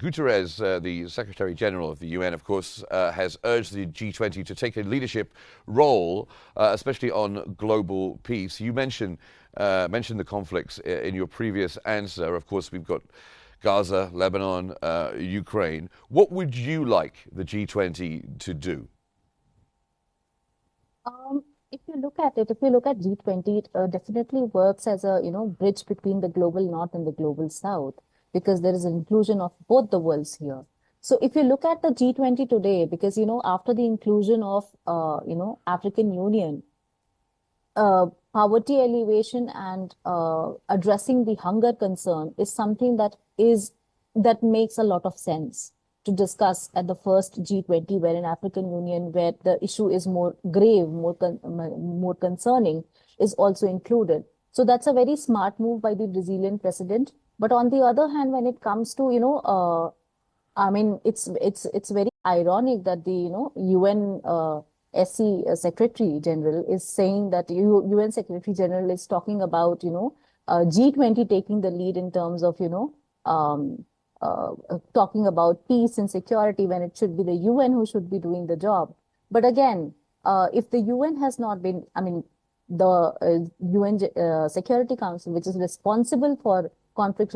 Guterres, the Secretary General of the UN, of course, has urged the G20 to take a leadership role, especially on global peace. You mentioned the conflicts in your previous answer. Of course, we've got Gaza, Lebanon, Ukraine. What would you like the G20 to do? If you look at it, if you look at G20, it definitely works as a, bridge between the global north and the global south, because there is an inclusion of both the worlds here. So if you look at the G20 today, because, after the inclusion of, African Union, poverty alleviation and addressing the hunger concern is something that makes a lot of sense to discuss at the first G20, where in African Union, where the issue is more grave, more concerning, is also included. So that's a very smart move by the Brazilian president. But on the other hand, when it comes to, I mean, it's very ironic that the, UN SC Secretary General is saying that UN Secretary General is talking about, G20 taking the lead in terms of, talking about peace and security, when it should be the UN who should be doing the job. But again, if the UN has not been, I mean, the UN Security Council, which is responsible for conflict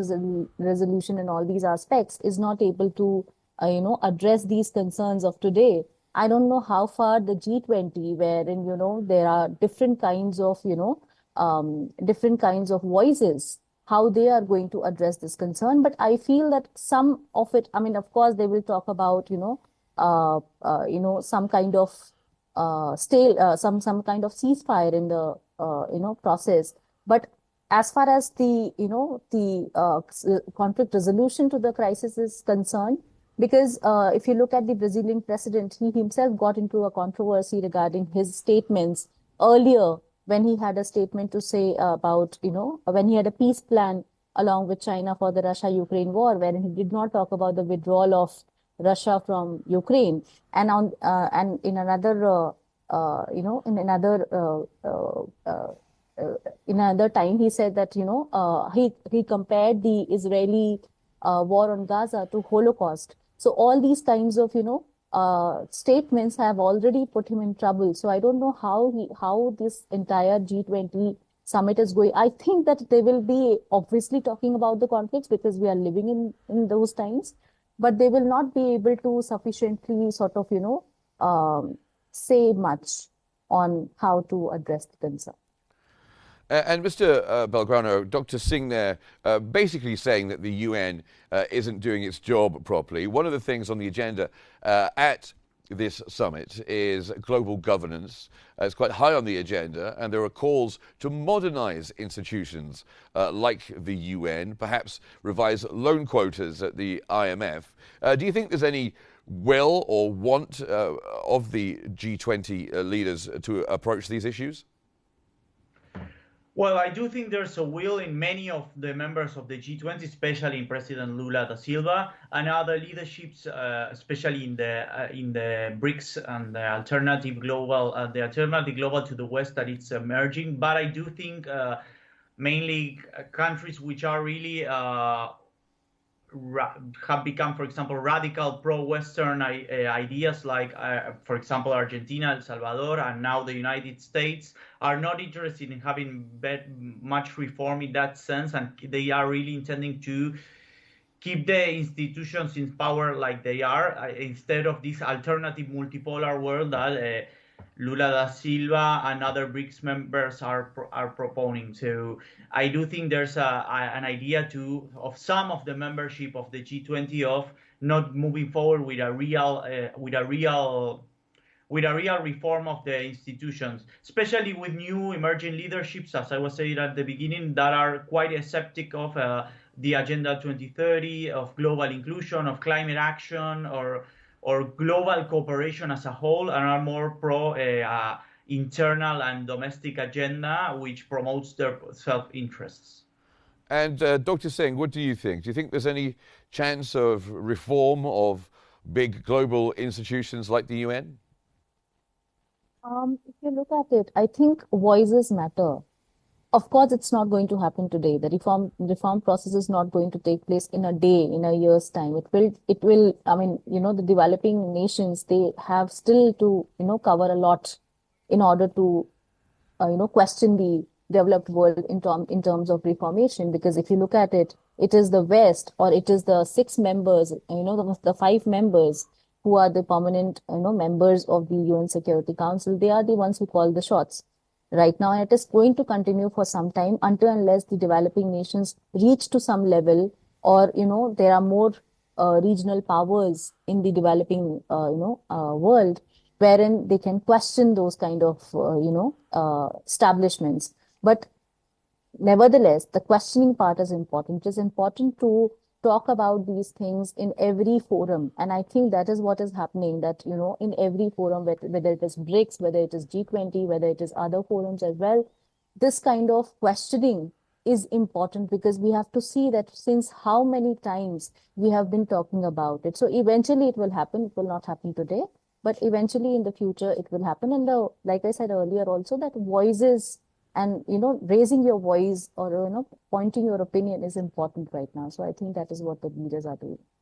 resolution and all these aspects, is not able to, address these concerns of today. I don't know how far the G20, wherein, there are different kinds of, different kinds of voices, how they are going to address this concern. But I feel that some of it, I mean, of course, they will talk about, some kind of some kind of ceasefire in the, process. But as far as the, conflict resolution to the crisis is concerned, because if you look at the Brazilian president, he himself got into a controversy regarding his statements earlier, when he had a statement to say about, when he had a peace plan along with China for the Russia-Ukraine war, wherein he did not talk about the withdrawal of Russia from Ukraine. And in another, in another time, he said that, he compared the Israeli war on Gaza to Holocaust. So all these kinds of, statements have already put him in trouble. So I don't know how this entire G20 summit is going. I think that they will be obviously talking about the conflicts, because we are living in those times, but they will not be able to sufficiently sort of, say much on how to address the concern. And Mr. Belgrano, Dr. Singh there basically saying that the UN isn't doing its job properly. One of the things on the agenda at this summit is global governance. It's quite high on the agenda, and there are calls to modernize institutions like the UN, perhaps revise loan quotas at the IMF. Do you think there's any will or want of the G20 leaders to approach these issues? Well, I do think there's a will in many of the members of the G20, especially in President Lula da Silva and other leaderships, especially in the BRICS and the alternative global to the West that it's emerging. But I do think mainly countries which are really have become, for example, radical pro-Western ideas like, for example, Argentina, El Salvador, and now the United States are not interested in having much reform in that sense, and they are really intending to keep the institutions in power like they are, instead of this alternative multipolar world that Lula da Silva and other BRICS members are proponing. So I do think there's an idea of some of the membership of the G20 of not moving forward with a real reform of the institutions, especially with new emerging leaderships, as I was saying at the beginning, that are quite skeptic of the Agenda 2030, of global inclusion, of climate action, or global cooperation as a whole, and are more pro internal and domestic agenda, which promotes their self-interests. And Dr. Singh, what do you think? Do you think there's any chance of reform of big global institutions like the UN? If you look at it, I think voices matter. of course, it's not going to happen today. The reform process is not going to take place in a day, in a year's time. It will. I mean, the developing nations, they have still to cover a lot in order to question the developed world in terms of reformation. Because if you look at it, it is the West, or it is the six members, the five members who are the permanent, members of the UN Security Council. They are the ones who call the shots right now, and it is going to continue for some time until unless the developing nations reach to some level, or there are more regional powers in the developing world, wherein they can question those kind of establishments. But nevertheless, the questioning part is important. It is important to talk about these things in every forum. And I think that is what is happening, that, in every forum, whether it is BRICS, whether it is G20, whether it is other forums as well, this kind of questioning is important, because we have to see that since how many times we have been talking about it. So eventually it will happen. It will not happen today, but eventually in the future it will happen. And like I said earlier also, that voices and raising your voice, or pointing your opinion is important right now. So I think that is what the leaders are doing.